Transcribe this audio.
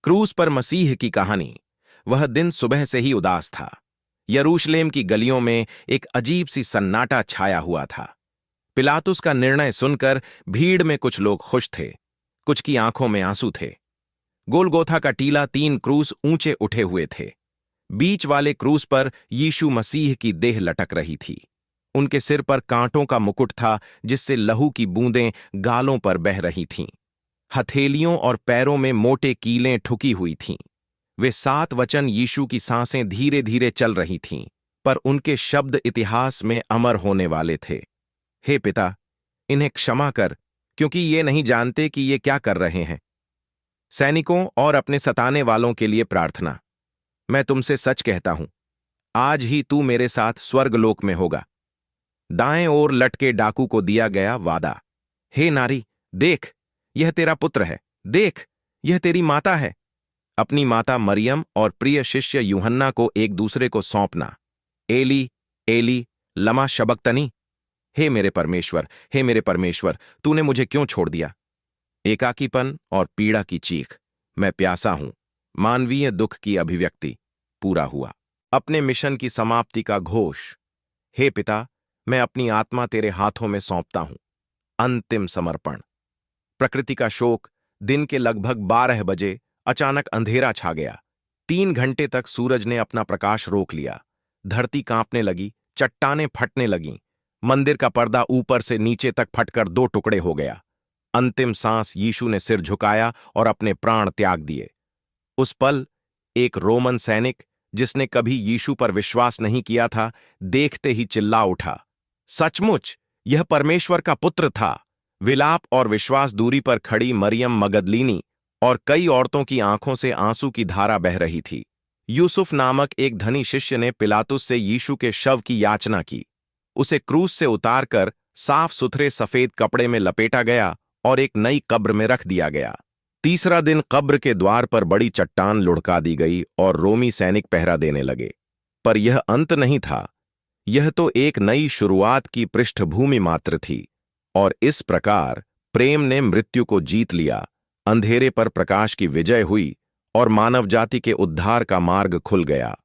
क्रूस पर मसीह की कहानी। वह दिन सुबह से ही उदास था। यरूशलेम की गलियों में एक अजीब सी सन्नाटा छाया हुआ था। पिलातुस का निर्णय सुनकर भीड़ में कुछ लोग खुश थे, कुछ की आंखों में आंसू थे। गोलगोथा का टीला 3 क्रूस ऊंचे उठे हुए थे। बीच वाले क्रूस पर यीशु मसीह की देह लटक रही थी। उनके सिर पर कांटों का मुकुट था, जिससे लहू की बूंदें गालों पर बह रही थीं। हथेलियों और पैरों में मोटे कीलें ठुकी हुई थीं। वे 7 वचन यीशु की सांसें धीरे धीरे चल रही थीं, पर उनके शब्द इतिहास में अमर होने वाले थे। हे पिता, इन्हें क्षमा कर, क्योंकि ये नहीं जानते कि ये क्या कर रहे हैं। सैनिकों और अपने सताने वालों के लिए प्रार्थना। मैं तुमसे सच कहता हूं, आज ही तू मेरे साथ स्वर्गलोक में होगा। दाएं ओर लटके डाकू को दिया गया वादा। हे नारी, देख, यह तेरा पुत्र है। देख, यह तेरी माता है। अपनी माता मरियम और प्रिय शिष्य यूहन्ना को एक दूसरे को सौंपना। एली एली लमा शबक्तनी। हे मेरे परमेश्वर, हे मेरे परमेश्वर, तूने मुझे क्यों छोड़ दिया। एकाकीपन और पीड़ा की चीख। मैं प्यासा हूं। मानवीय दुख की अभिव्यक्ति। पूरा हुआ। अपने मिशन की समाप्ति का घोष। हे पिता, मैं अपनी आत्मा तेरे हाथों में सौंपता हूं। अंतिम समर्पण। प्रकृति का शोक। दिन के लगभग 12 बजे अचानक अंधेरा छा गया। 3 घंटे तक सूरज ने अपना प्रकाश रोक लिया। धरती कांपने लगी, चट्टानें फटने लगीं। मंदिर का पर्दा ऊपर से नीचे तक फटकर 2 टुकड़े हो गया। अंतिम सांस यीशु ने सिर झुकाया और अपने प्राण त्याग दिए। उस पल एक रोमन सैनिक, जिसने कभी यीशु पर विश्वास नहीं किया था, देखते ही चिल्ला उठा, सचमुच यह परमेश्वर का पुत्र था। विलाप और विश्वास दूरी पर खड़ी मरियम मगदलीनी और कई औरतों की आंखों से आंसू की धारा बह रही थी। यूसुफ नामक एक धनी शिष्य ने पिलातुस से यीशु के शव की याचना की। उसे क्रूस से उतारकर साफ सुथरे सफेद कपड़े में लपेटा गया और एक नई कब्र में रख दिया गया। तीसरा दिन कब्र के द्वार पर बड़ी चट्टान लुढ़का दी गई और रोमी सैनिक पहरा देने लगे। पर यह अंत नहीं था। यह तो एक नई शुरुआत की पृष्ठभूमि मात्र थी। और इस प्रकार प्रेम ने मृत्यु को जीत लिया, अंधेरे पर प्रकाश की विजय हुई और मानव जाति के उद्धार का मार्ग खुल गया।